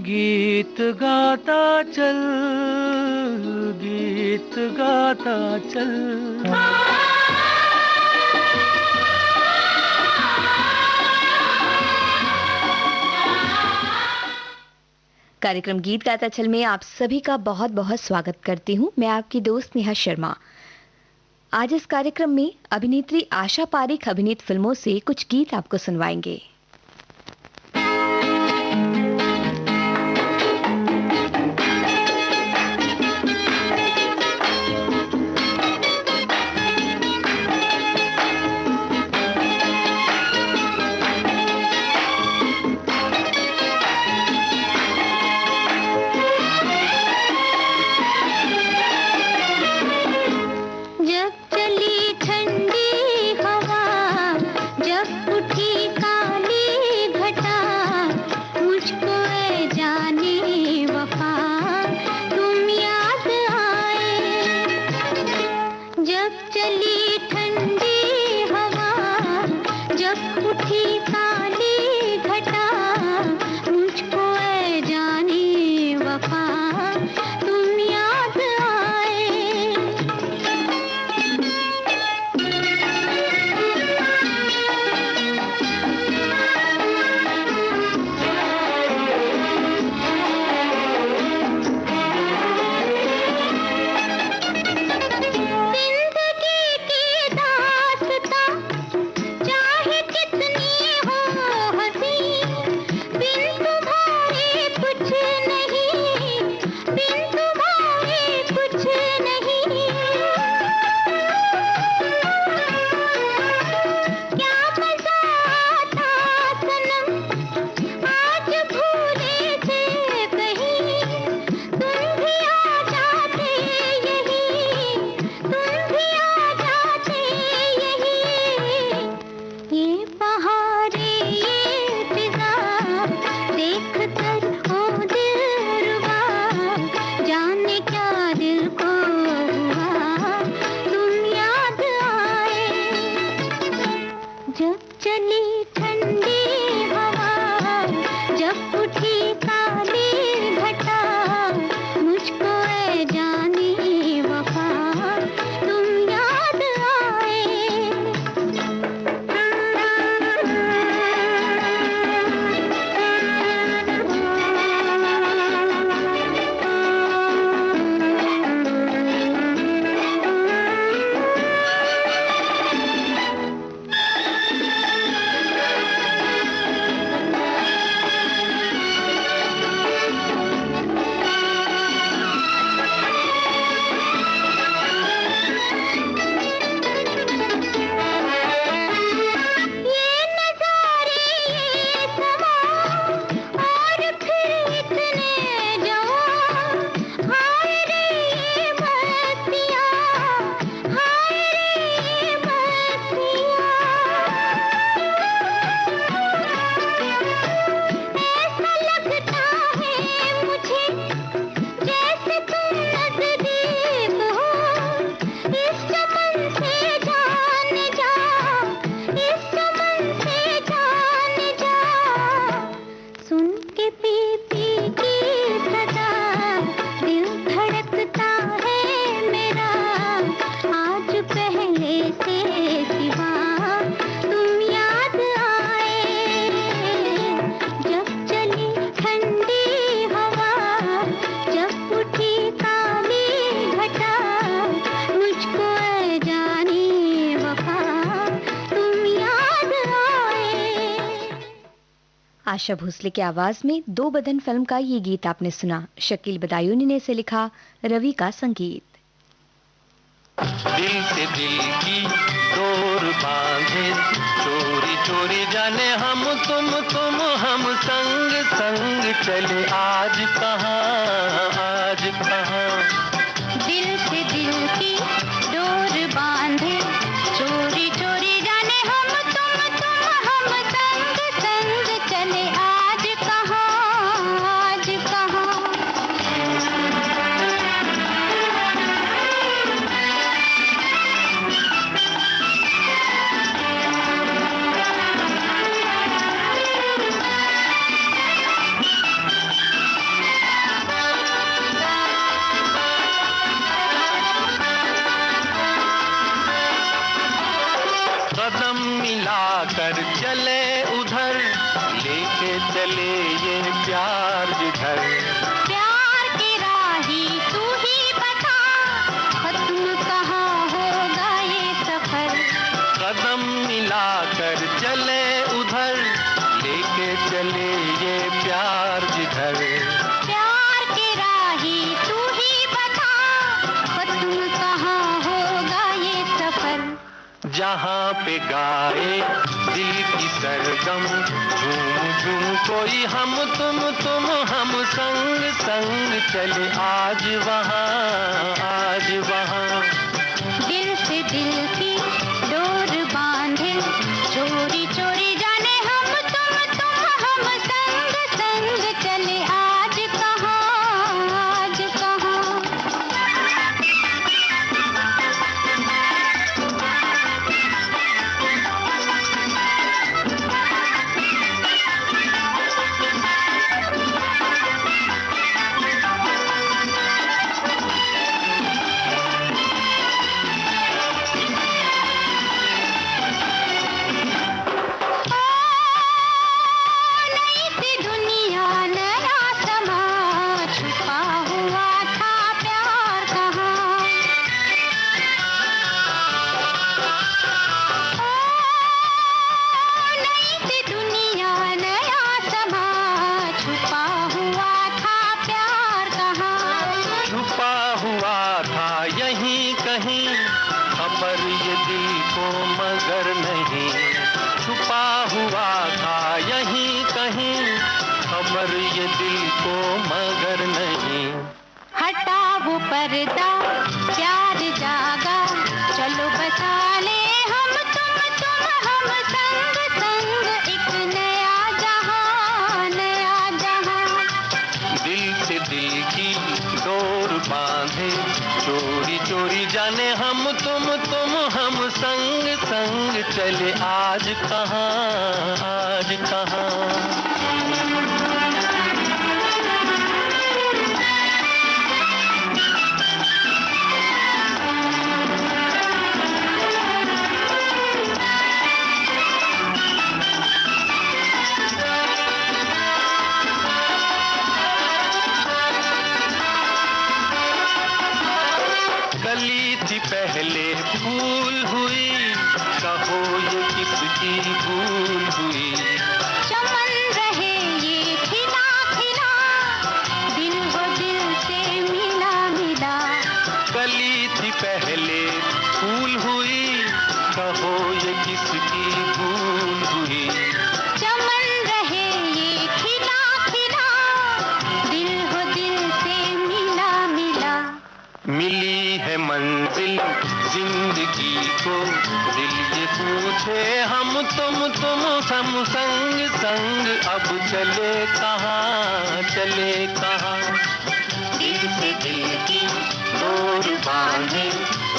गीत गाता चल, गीत गाता चल। कार्यक्रम गीत गाता चल में आप सभी का बहुत बहुत स्वागत करती हूँ। मैं आपकी दोस्त नेहा शर्मा। आज इस कार्यक्रम में अभिनेत्री आशा पारेख अभिनीत फिल्मों से कुछ गीत आपको सुनवाएंगे। आशा भोसले की आवाज में दो बदन फिल्म का ये गीत आपने सुना। शकील बदायूनी ने इसे लिखा, रवि का संगीत। दिल से दिल की डोर बांधे, चोरी चोरी जाने हम तुम हम संग संग चले, आज कहाँ आज कहाँ। दिल से दिल की डोर बांधे, चोरी चोरी जाने हम तुम हम संग संग चले, आज कहाँ आज कहाँ। चले ये प्यार जिधर। प्यार की राही तू ही बता, खत्म कहाँ होगा ये सफर। कदम मिलाकर चले उधर, लेके चले ये प्यार जिधर। प्यार की राही तू ही बता, खत्म कहाँ होगा ये सफर। जहाँ पे गाए दिल की सरगम, झूम झूम कोई हम तुम हम संग संग चले आज वहाँ, आज वहाँ। दिल से दिल की डोर बांधे, चोरी चोरी जाने हम हम संग संग चले आज कहाँ, आज कहाँ। पर्दा प्यार जागा, चलो बसा ले हम हम संग संग एक नया जहां, नया जहां। दिल से दिल की डोर बांधे, चोरी चोरी जाने हम हम संग संग चले आज कहाँ, आज कहाँ। कली थी पहले फूल हुई, कहो ये किसकी भूल हुई। चमन रहे ये खिला खिला, दिल हो दिल से मिला मिला। कली थी पहले फूल हुई, कहो ये किसकी भूल हुई। चमन रहे ये खिला खिला, दिल हो दिल से मिला मिला। मिली है मंजिल जिंदगी को, दिल ये पूछे हम हम संग संग अब चले कहाँ, चले कहाँ। दिल से दिल की डोर बांधे,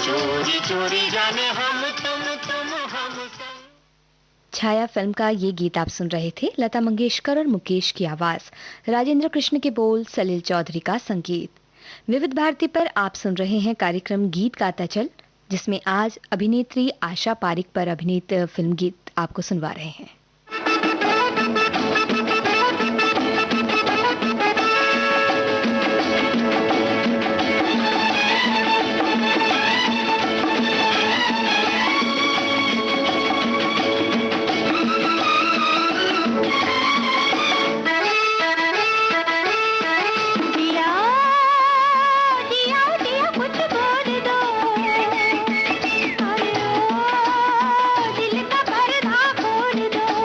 चोरी चोरी जाने हम हम संग। छाया फिल्म का ये गीत आप सुन रहे थे। लता मंगेशकर और मुकेश की आवाज, राजेंद्र कृष्ण के बोल, सलील चौधरी का संगीत। विविध भारती पर आप सुन रहे हैं कार्यक्रम गीत गाता चल, जिसमें आज अभिनेत्री आशा पारिक पर अभिनीत फिल्म गीत आपको सुनवा रहे हैं। दिल का पर्दा खोल दो।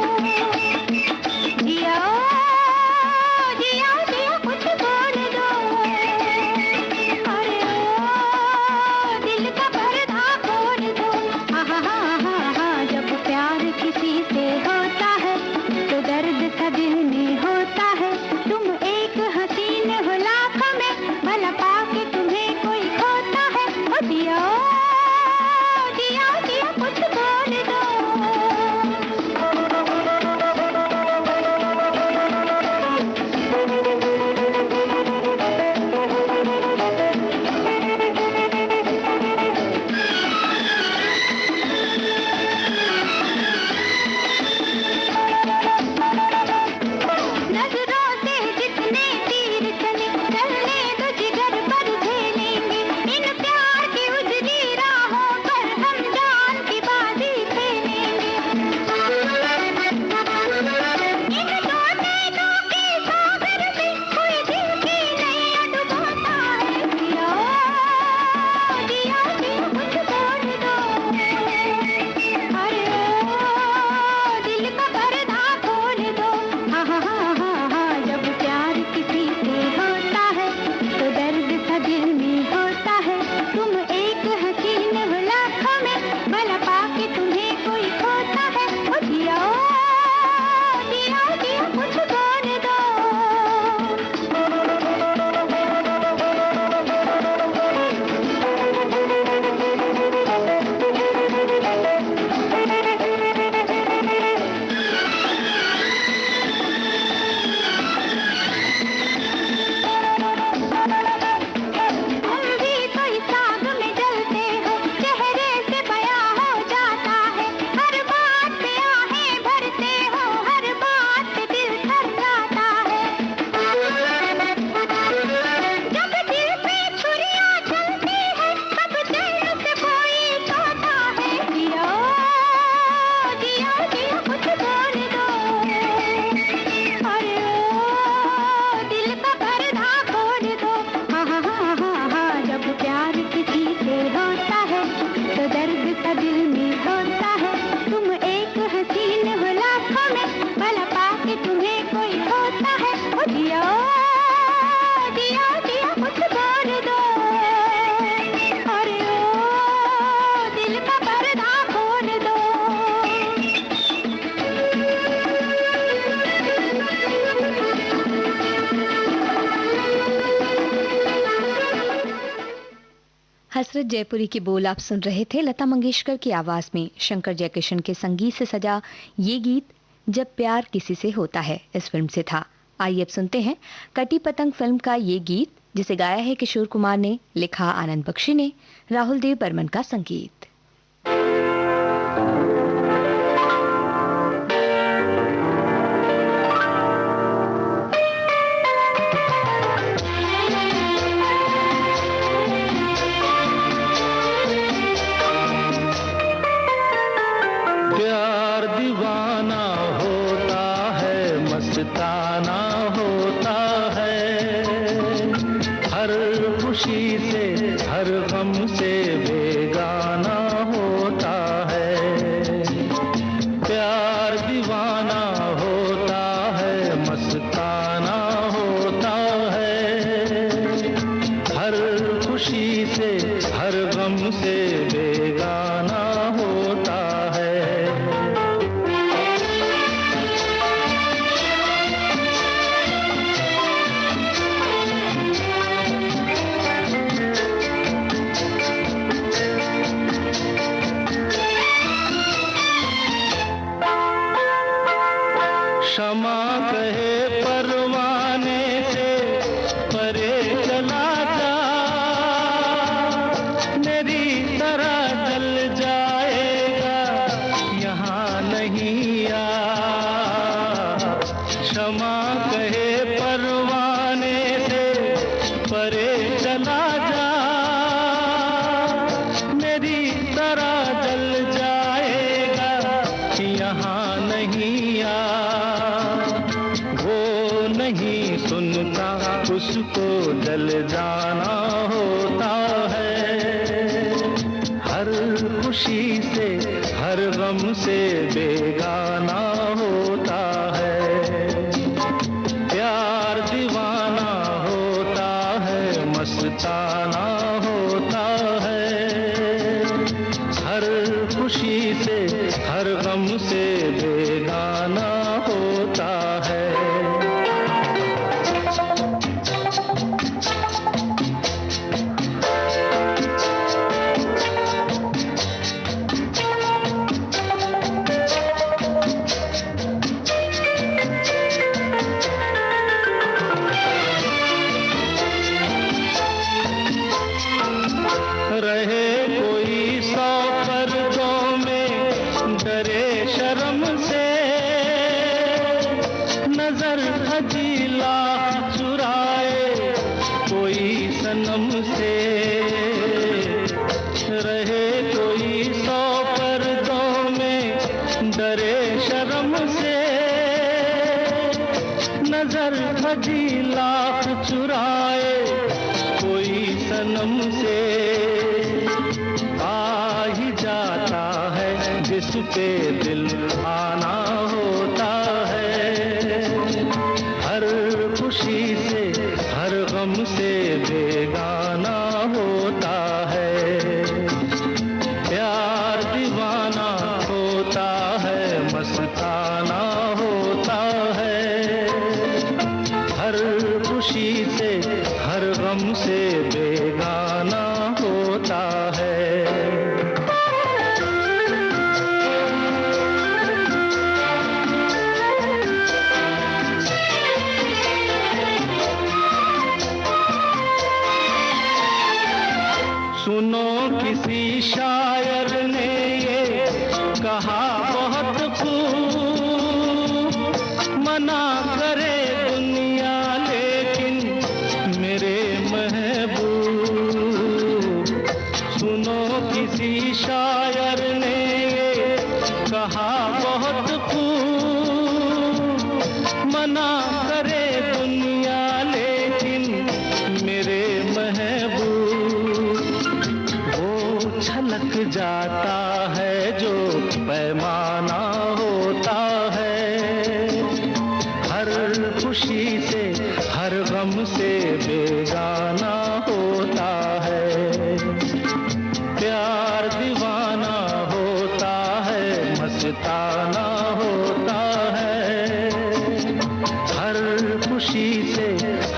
हसरत जयपुरी के बोल आप सुन रहे थे लता मंगेशकर की आवाज में। शंकर जयकिशन के संगीत से सजा ये गीत जब प्यार किसी से होता है इस फिल्म से था। आइए अब सुनते हैं कटी पतंग फिल्म का ये गीत, जिसे गाया है किशोर कुमार ने, लिखा आनंद बख्शी ने, राहुल देव बर्मन का संगीत।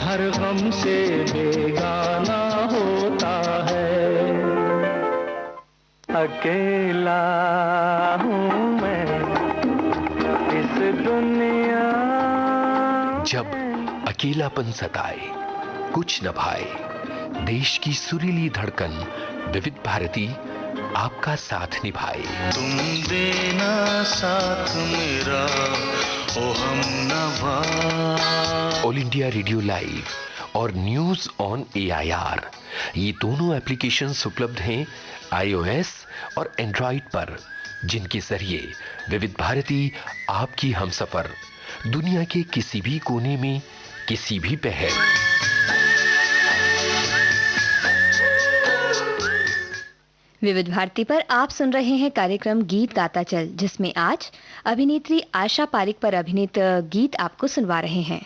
हर गम से बेगाना होता है। अकेला हूँ मैं इस दुनिया। जब अकेलापन सताए, कुछ न भाए, देश की सुरीली धड़कन विविध भारती आपका साथ निभाए। तुम देना साथ मेरा ओ हम नवा। ऑल इंडिया रेडियो लाइव और न्यूज ऑन AIR, ये दोनों एप्लीकेशंस उपलब्ध हैं iOS और एंड्रॉइड पर, जिनके जरिए विविध भारती आपकी हमसफर दुनिया के किसी भी कोने में किसी भी पहर। विविध भारती पर आप सुन रहे हैं कार्यक्रम गीत गाता चल, जिसमें आज अभिनेत्री आशा पारिक पर अभिनीत गीत आपको सुनवा रहे हैं।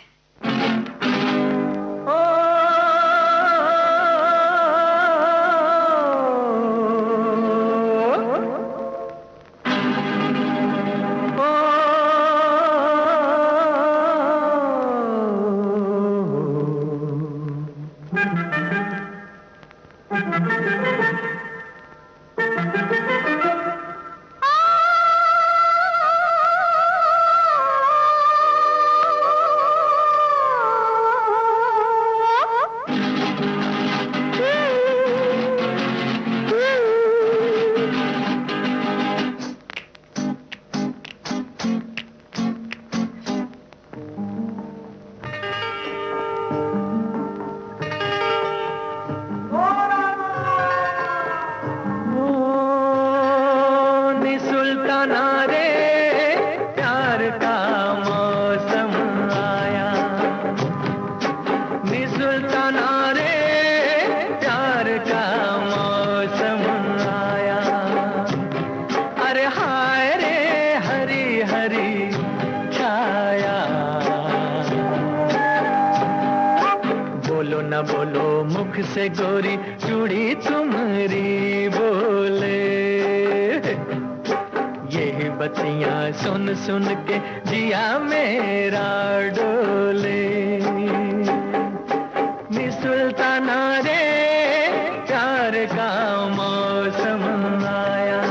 से गोरी चूड़ी तुम्हारी बोले, यही बतियां सुन सुन के जिया मेरा डोले। नी सुल्ताना रे प्यार का मौसम आया।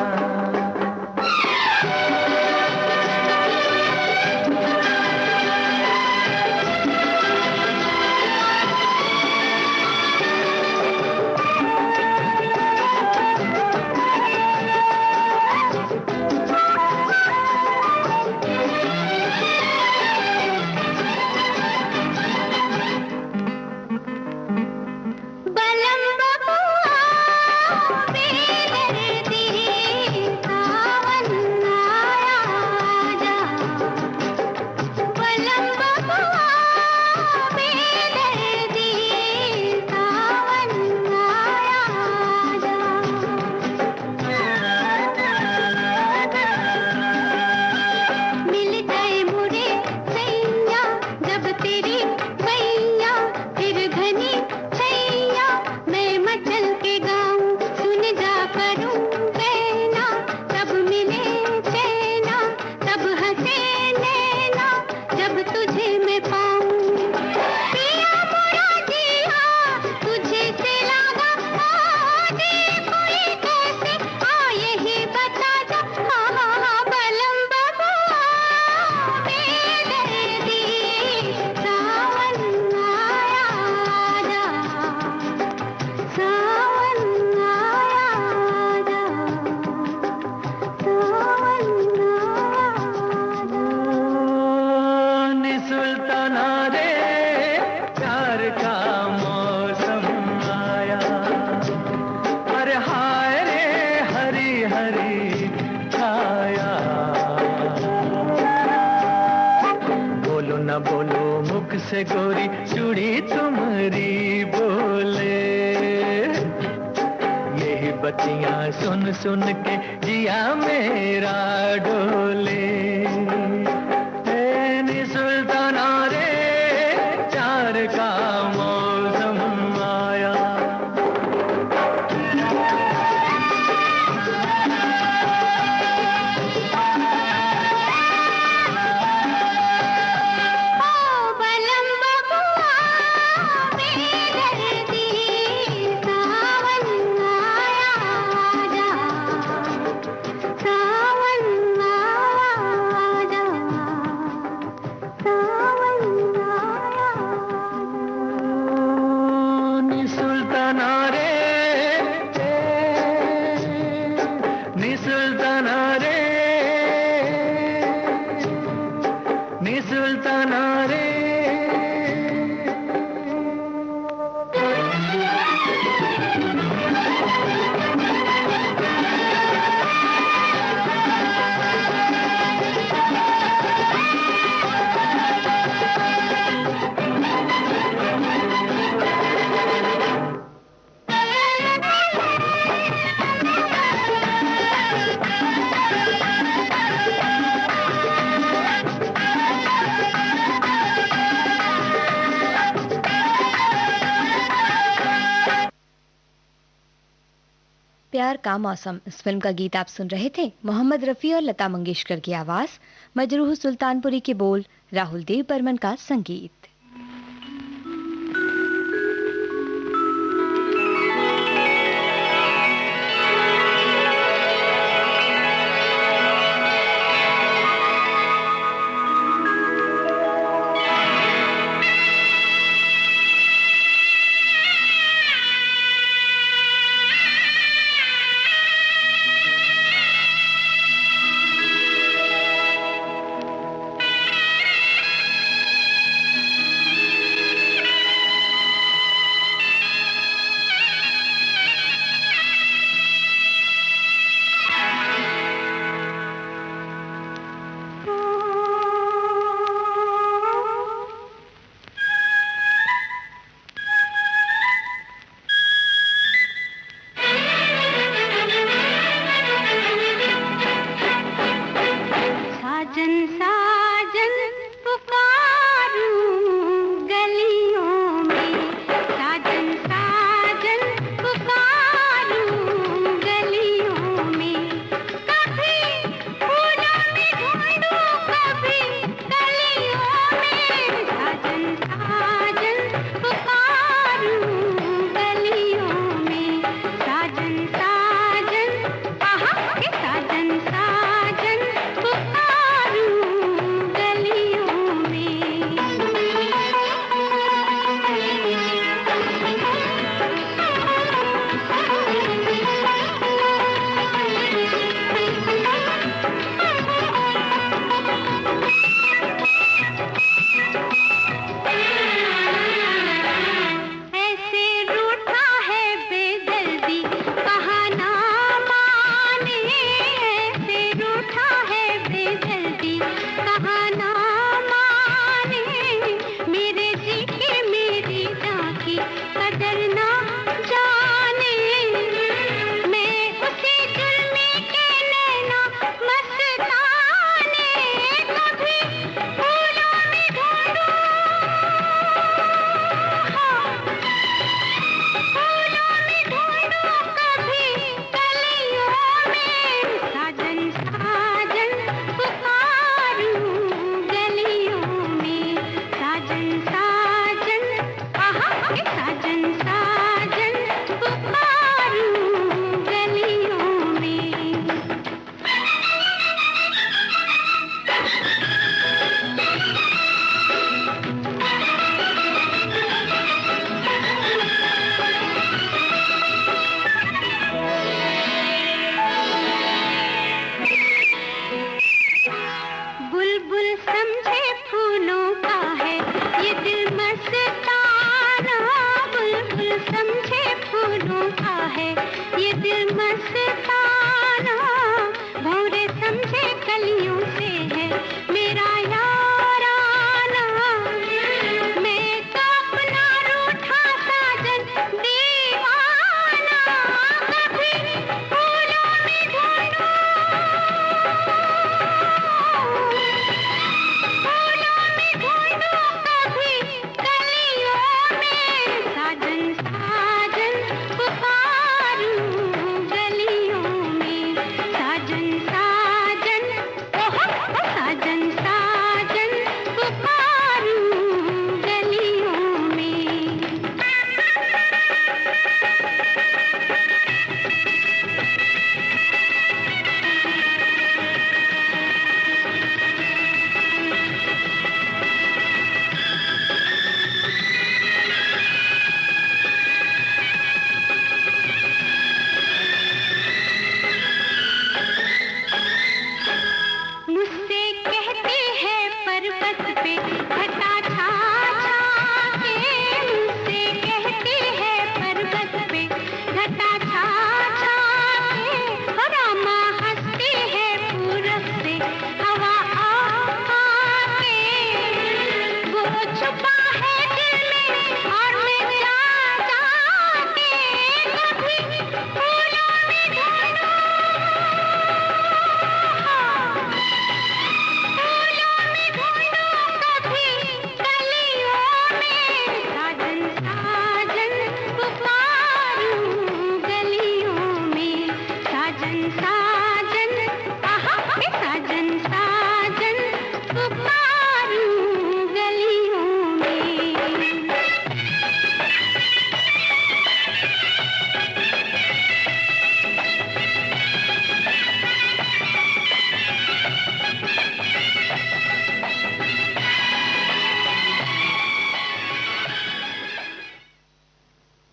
से गोरी चूड़ी तुम्हारी बोले, यही बतियां सुन सुन के जिया मेरा डोले। नी सुल्ताना रे प्यार का मौसम आया। प्यार का मौसम, इस फिल्म का गीत आप सुन रहे थे। मोहम्मद रफ़ी और लता मंगेशकर की आवाज़, मजरूह सुल्तानपुरी के बोल, राहुल देव बर्मन का संगीत।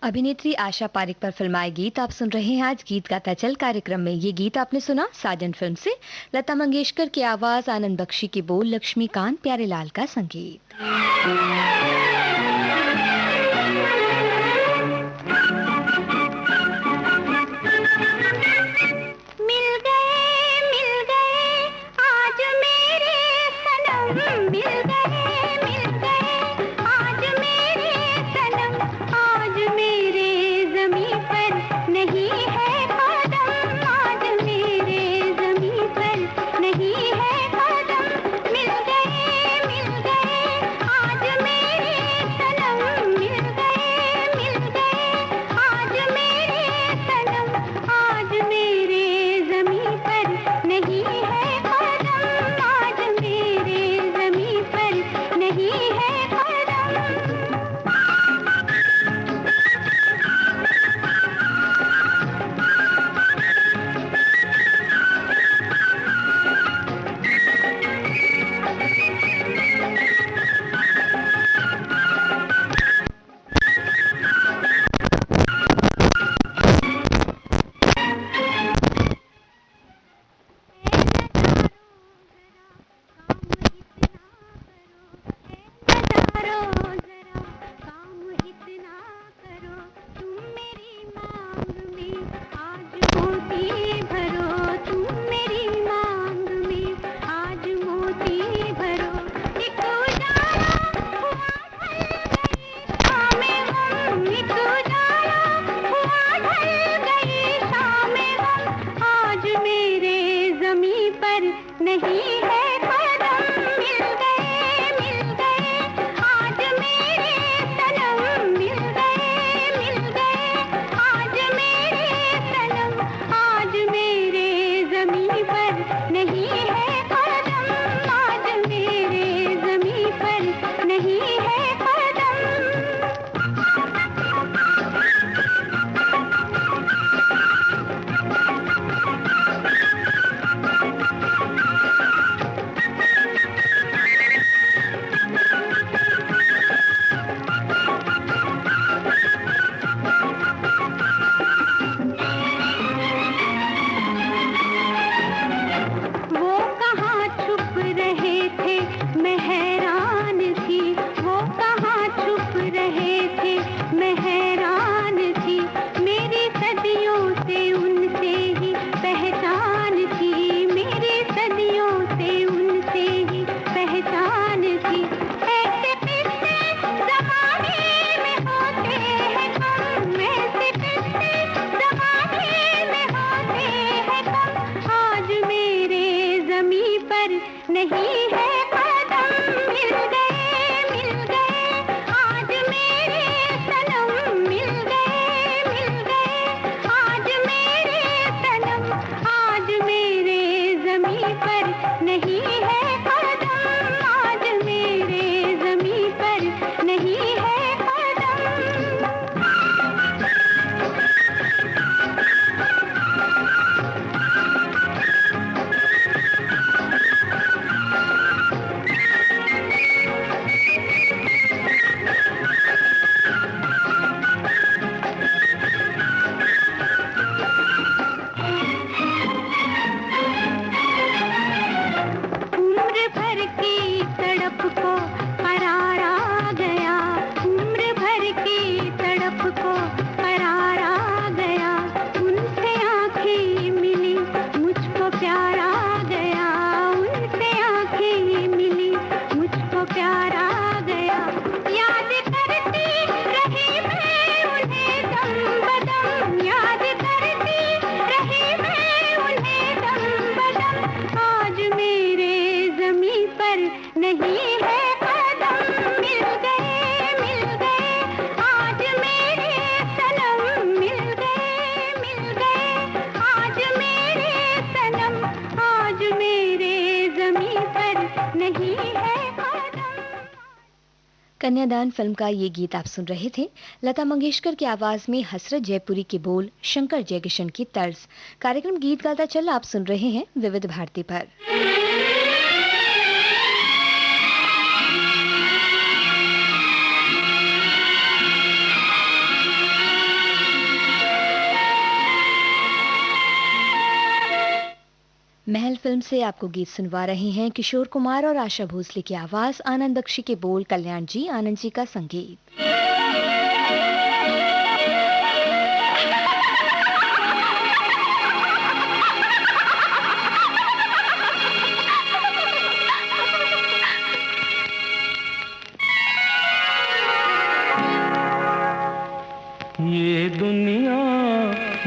अभिनेत्री आशा पारिक पर फिल्माए गीत आप सुन रहे हैं आज गीत गाता चल कार्यक्रम में। ये गीत आपने सुना साजन फिल्म से। लता मंगेशकर की आवाज, आनंद बख्शी की बोल, लक्ष्मीकांत प्यारेलाल का संगीत। कन्यादान फिल्म का ये गीत आप सुन रहे थे। लता मंगेशकर की आवाज में हसरत जयपुरी के बोल, शंकर जयकिशन की तर्ज। कार्यक्रम गीत गाता चल आप सुन रहे हैं विविध भारती पर। फिल्म से आपको गीत सुनवा रहे हैं किशोर कुमार और आशा भोसले की आवाज, आनंद बख्शी के बोल, कल्याण जी आनंद जी का संगीत। ये दुनिया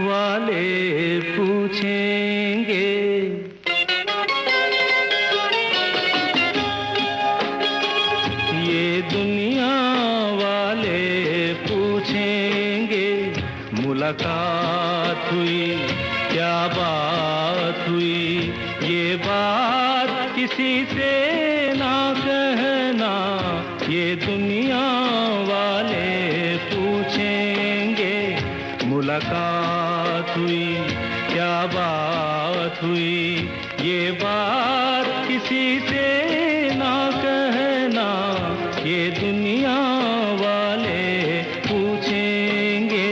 वाले पूछेंगे, ये दुनिया वाले पूछेंगे, मुलाकात हुई क्या बात हुई, ये बात किसी से ना कहना, ये दुनिया वाले पूछेंगे, मुलाकात हुई क्या बात हुई, ये बात किसी से ना कहना, ये दुनिया वाले पूछेंगे।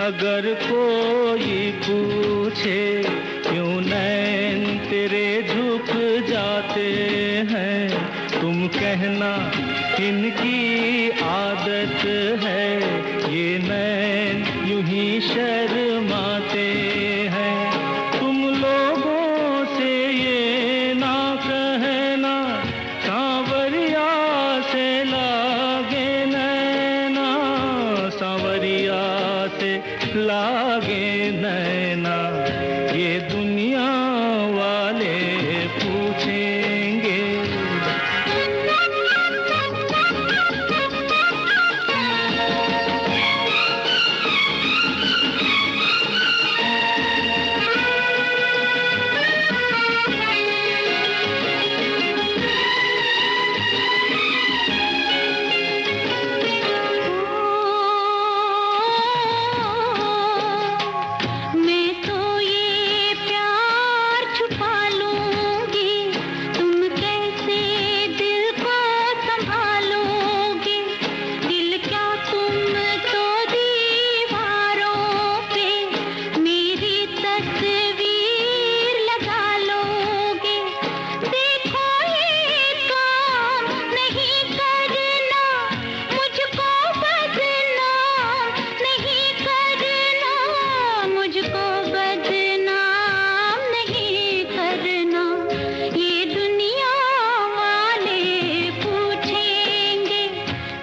अगर कोई पूछे क्यों नैन तेरे झुक जाते हैं, तुम कहना इनकी आदत है, ये नैन यूं ही शर्माते हैं, तुम लोगों से ये ना कहना, सांवरिया से लागे नैना, सांवरिया से लागे नैना, ये दुनिया वाले पूछेंगे।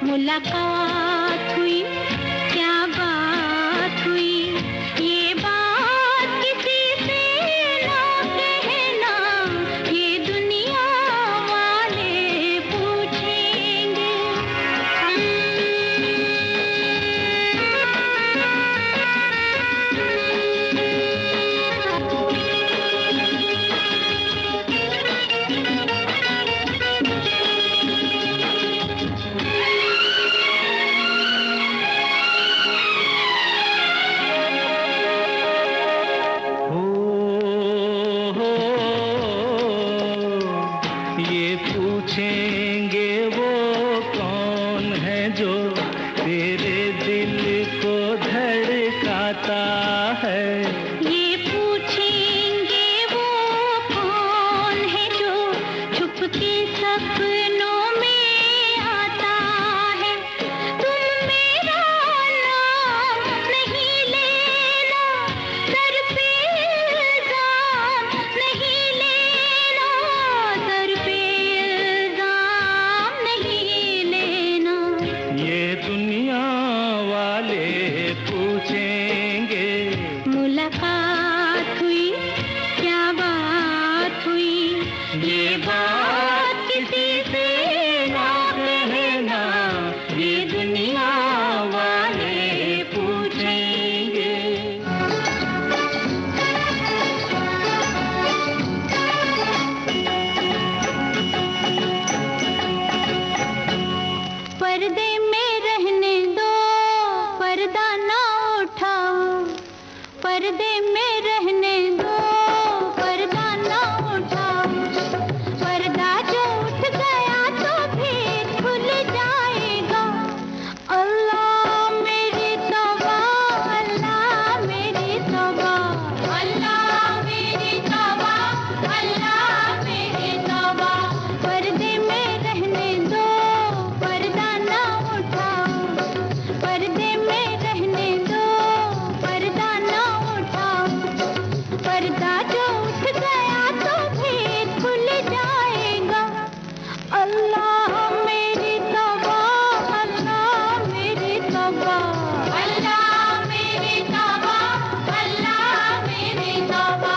मुलाकात हुई क्या बात हुई, ये बात किसी से ना कहना, ये दुनिया वाले पूछेंगे। पूछेंगे वो कौन है जो तेरे दिल को धड़काता है, ये पूछेंगे वो कौन है जो छुप के सपनों में आता है, तुम मेरा नाम नहीं लेना, सर पे इल्जाम नहीं लेना, सर पे इल्जाम नहीं लेना, ये दुनिया वाले पूछेंगे। मुलाकात हुई क्या बात हुई, ये बात किसी से ना कहना, ये दुनिया वाले पूछेंगे। पर्दे में रहने दो, पर्दा ना उठाओ, पर्दा जो उठ गया तो फिर खुल जाएगा। अल्लाह मेरी तौबा, अल्लाह मेरी तौबा, अल्लाह मेरी तौबा, अल्लाह मेरी तौबा। पर्दे में रहने दो, पर्दा ना उठाओ, पर्दे में रहने दो, पर्दा ना उठाओ, पर्दा जो उठ गया तो फिर खुल जाएगा। अल्लाह मेरी तौबा, अल्लाह मेरी तौबा, अल्लाह मेरी तौबा, अल्लाह मेरी तौबा।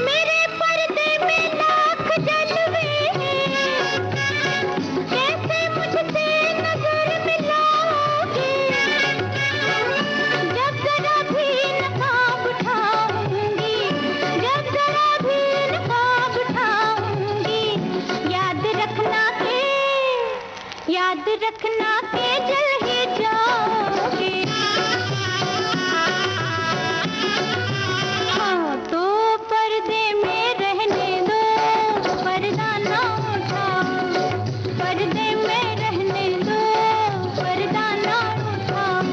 मेरे पर्दे में लाख जलवे हैं, कैसे मुझसे नजर मिलाओगे? जब जरा भी नकाब उठाऊंगी, जब जरा भी नकाब उठाऊंगी, याद रखना के जल ही जाओगे। हाँ तो पर्दे में रहने दो, पर्दा ना उठाओ, पर्दे में रहने दो, पर्दा ना उठाओ,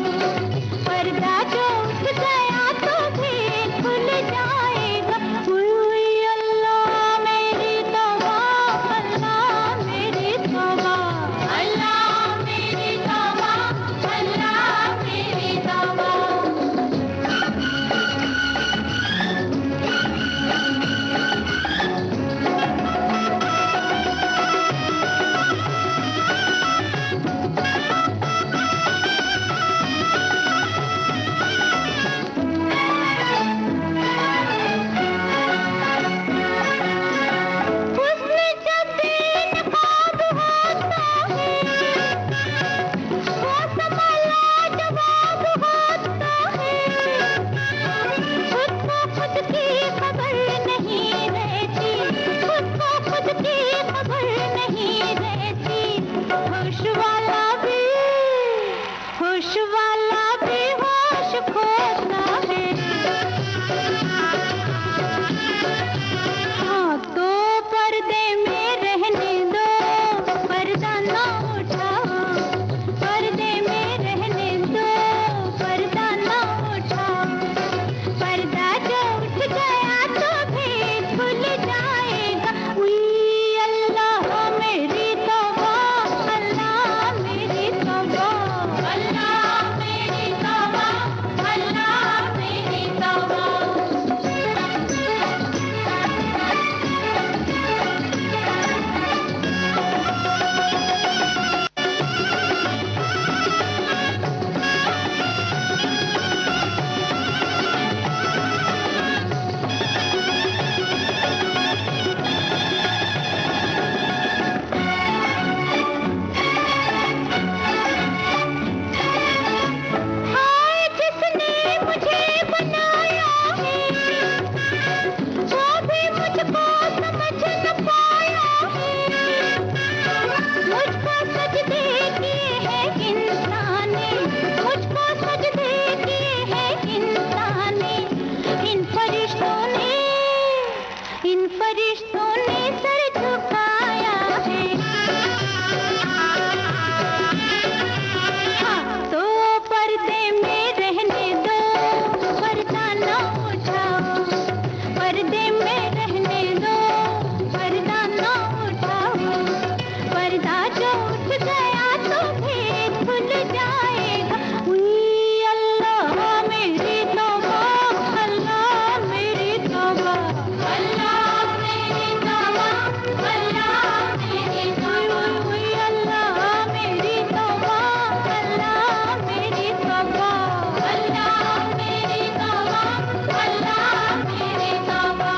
पर्दा जो उठ गया तो फिर खुल जाएगा। हुई अल्लाह मेरी तौबा, अल्लाह मेरी तौबा, अल्लाह मेरी तौबा, अल्लाह मेरी तौबा। हुस्न जब बेनकाब होता है, वो समा लाजवाब होता है। खुद को खुद की खबर नहीं रहती, खुद को खुद की खबर नहीं रहती। होश वाला भी होश खोता है। हाँ तो पर्दे में रहने दो, पर्दा ना उठाओ, पर्दे में रहने दो, पर्दा ना उठाओ, पर्दा जो उठ गया तो फिर खुल जाएगा। हुई अल्लाह मेरी तौबा, अल्लाह मेरी तौबा, अल्लाह मेरी तौबा, अल्लाह मेरी तौबा। हाय जिसने मुझे बनाया है, वो भी मुझको समझ न पाया है। मुझको सजदे किए हैं इंसान ने, मुझको सजदे किए हैं इंसान ने। इन फरिश्तों ने सर झुकाया है। हाँ तो पर्दे में रहने दो, पर्दा ना उठाओ, पर्दे में रहने दो, पर्दा ना उठाओ, पर्दा जो उठ गया तो फिर खुल जाएगा। हुई अल्लाह मेरी तौबा, अल्लाह मेरी तौबा, अल्लाह मेरी तौबा, अल्लाह मेरी तौबा। हुई अल्लाह मेरी तौबा, अल्लाह मेरी तौबा, अल्लाह मेरी तौबा, अल्लाह मेरी तौबा।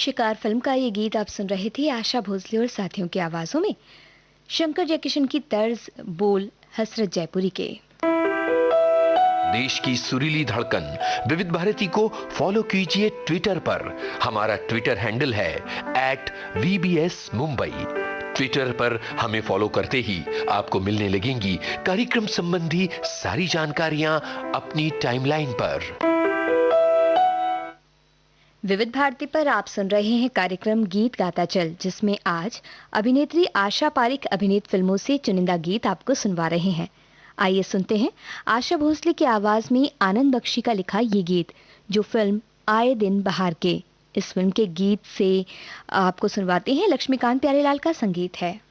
शिकार फिल्म का ये गीत आप सुन रहे थे आशा भोसले और साथियों की आवाजों में। शंकर जयकिशन की तर्ज, बोल हसरत जयपुरी के। देश की सुरीली धड़कन विविध भारती को फॉलो कीजिए ट्विटर पर। हमारा ट्विटर हैंडल है @VBS मुंबई। ट्विटर पर हमें फॉलो करते ही आपको मिलने लगेंगी कार्यक्रम संबंधी सारी जानकारियां अपनी टाइमलाइन पर। विविध भारती पर आप सुन रहे हैं कार्यक्रम गीत गाता चल, जिसमें आज अभिनेत्री आशा पारिक अभिनीत फिल्मों से चुनिंदा गीत आपको सुनवा रहे हैं। आइए सुनते हैं आशा भोसले की आवाज में आनंद बख्शी का लिखा ये गीत, जो फिल्म आए दिन बहार के, इस फिल्म के गीत से आपको सुनवाते हैं। लक्ष्मीकांत प्यारेलाल का संगीत है।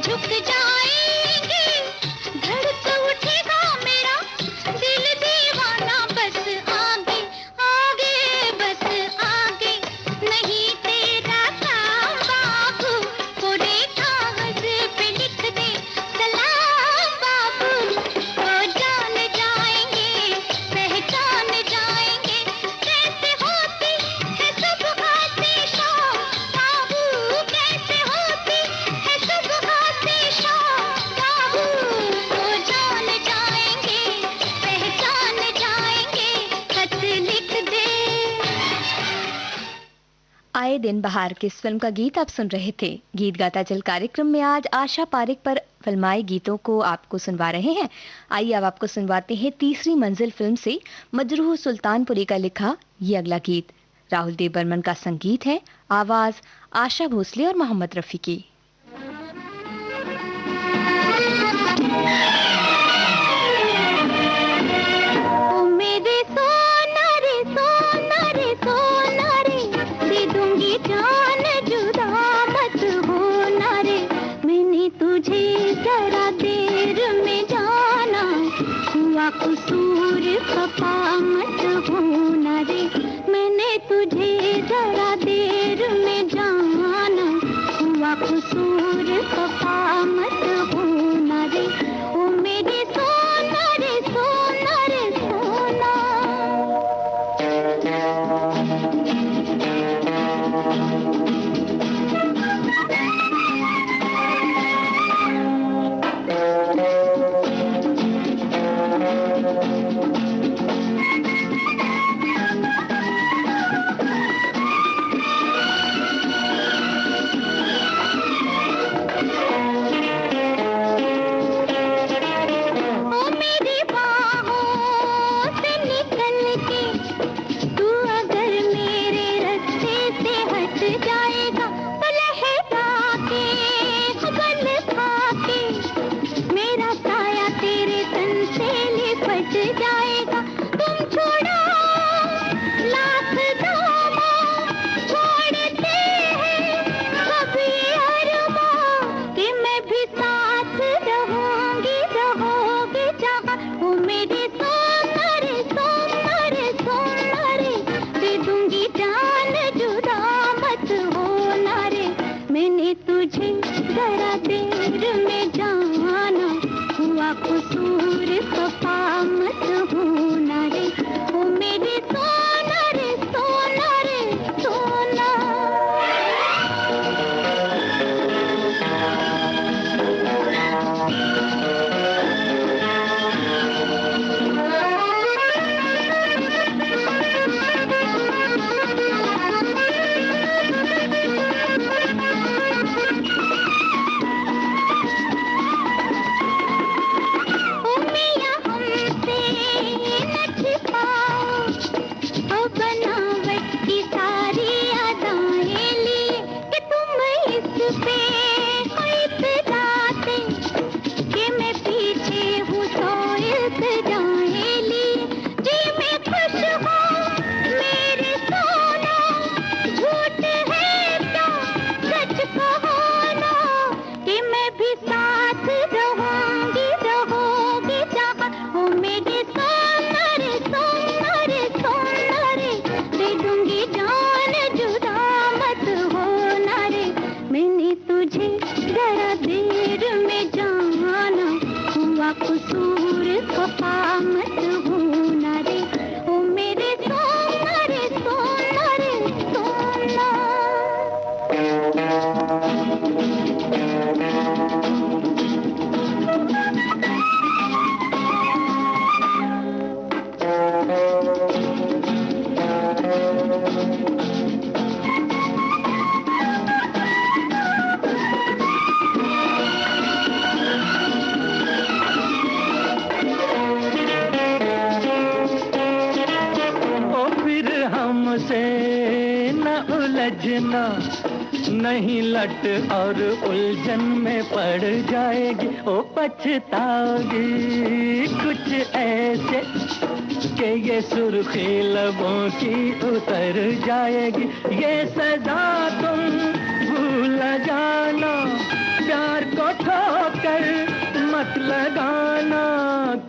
झुक जाएंगे, धड़क उठेगा मेरा दिल दीवाना, बस आगे आगे बस आगे, नहीं तेरा काम बाबू, कोरे कागज पे लिख दे सलाम बाबू, तो जान जाएंगे पहचान जाएंगे, कैसे होती है सब आशीषों बाबू, कैसे होती है सब आशीषों बाबू, तो जान जाएंगे पहचान जाएंगे, खत लिख दे। आए दिन बहार की इस फिल्म का गीत आप सुन रहे थे। गीत गाता चल कार्यक्रम में आज आशा पारेख पर फिल्माए गीतों को आपको सुनवा रहे हैं। आइए अब आपको सुनवाते हैं तीसरी मंजिल फिल्म से मजरूह सुल्तानपुरी का लिखा ये अगला गीत। राहुल देव बर्मन का संगीत है, आवाज आशा भोसले और मोहम्मद रफी की। ओ मेरे सोना रे सोना रे सोना रे, दे दूंगी जान जुदा मत होना रे, मैंने तुझे जरा देर में जाना, हुआ कसूर खफा मत होना रे, मैंने तुझे जरा देर में जाना, हुआ कसूर खफा मत होना रे, ओ मेरे सोना रे सोना रे सोना। ओ मेरी बाहों से निकल के तू अगर मेरे रास्ते से हट जाएगा, तो लहरा के बल खा के मेरा साया तेरे तन से लिपट जाएगा, तुम छोड़ो लाख दामों छोड़ते हैं कभी अरमां, कि मैं भी साथ रहूंगी रहोगे जहाँ, ओ मेरे सोना रे सोना रे सोना रे, दे दूंगी जान जुदा मत होना रे, मैंने तुझे जरा देर में जाना, हुआ कसूर खफा मत होना रे, ओ मेरे सोना रे सोना रे सोना। ओ मियां हमसे न छिपाओ, ओ बनावट की सारी अदाएं लिए, कि तुम इस पे इतराते, कि मैं पीछे हूँ तो इल्तिजाएं लिए, जी मैं खुश हूँ मेरे सोना, झूठ है क्या सच कहो ना, कि मैं भी साथ रहूंगी रहोगे जहाँ, ओ मेरे सोना रे सोना रे सोना रे, दे दूंगी जान जुदा मत होना रे, मैंने तुझे जरा देर में जाना, हुआ कसूर खफा मत होना रे, ओ मेरे सोना रे सोना रे सोना। ओ फिर हमसे न उलझना, नहीं लट और उलझन में पड़ जाएगी, ओ पछताओगी कुछ ऐसे कि ये सुर्खी लबों की उतर जाएगी, ये सजा तुम भूल जाना, प्यार को बेगाना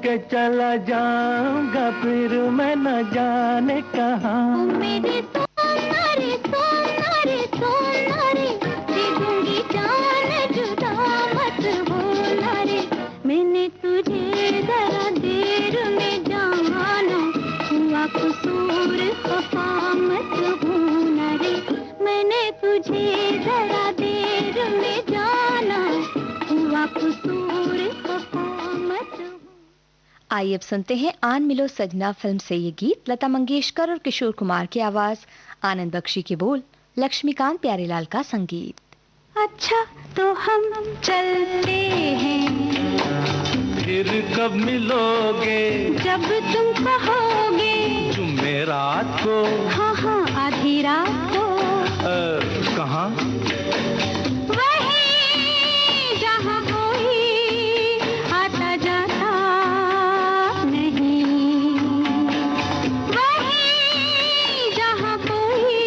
के चला जाऊंगा फिर मैं न जाने कहाँ। मेरे सोना रे सोना रे सोना रे, दे दूंगी जान जुदा मत होना रे। मैंने तुझे जरा देर में जाना, हुआ कसूर खफा मत होना रे। मैंने तुझे जरा देर में जाना, हुआ कसूर खफा मत होना। आइए अब सुनते हैं आन मिलो सजना फिल्म से ये गीत। लता मंगेशकर और किशोर कुमार की आवाज, आनंद बख्शी के बोल, लक्ष्मीकांत प्यारेलाल का संगीत। अच्छा तो हम चलते हैं, फिर कब मिलोगे जब तुम कहोगे। जुम्मे रात को? हाँ हाँ आधी रात को। कहाँ? वहीं जहाँ कोई आता जाता नहीं, वहीं जहाँ कोई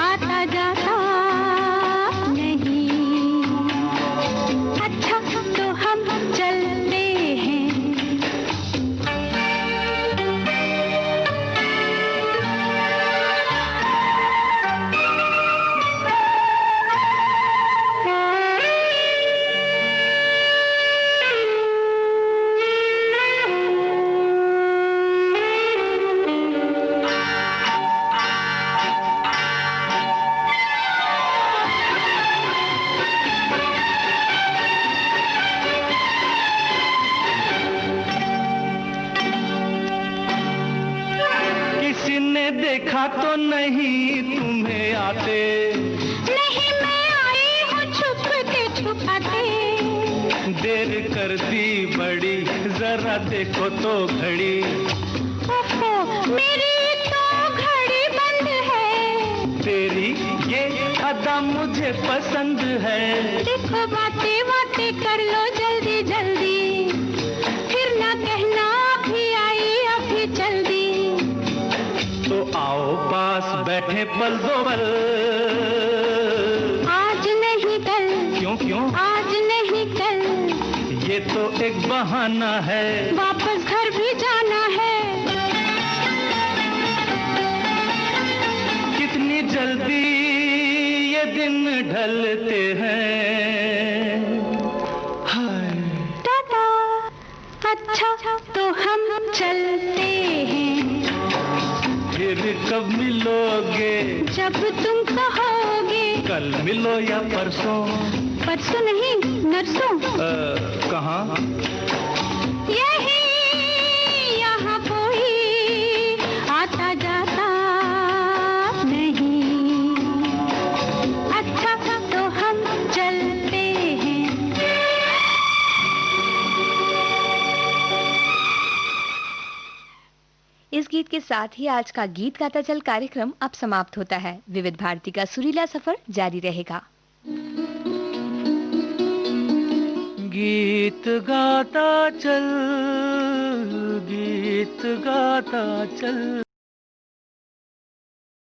आता जाता नहीं। अच्छा तो हम चलते हैं। किसी ने देखा तो नहीं तुम्हें आते? नहीं मैं आई हूँ छुपते छुपाते। देर कर दी बड़ी, जरा देखो तो घड़ी। ओहो मेरी तो घड़ी बंद है। तेरी ये अदा मुझे पसंद है। देखो बातें बातें कर लो जल्दी जल्दी, फिर ना कहना अभी आई अभी जल्दी। तो आओ पास बैठे पल दो पल। आज नहीं कल। क्यों क्यों? आज नहीं कल। ये तो एक बहाना है, वापस घर भी जाना है। कितनी जल्दी ये दिन ढलते हैं। हाय टाटा। अच्छा तो हम चलते हैं, फिर कब मिलोगे जब तुम कहोगे। कल मिलो या परसों? परसों नहीं नरसों। कहाँ? यही यहाँ कोई आता जाता नहीं। अच्छा तो हम चलते हैं। इस गीत के साथ ही आज का गीत गाता चल कार्यक्रम अब समाप्त होता है। विविध भारती का सुरीला सफर जारी रहेगा। गीत गाता चल, गीत गाता चल।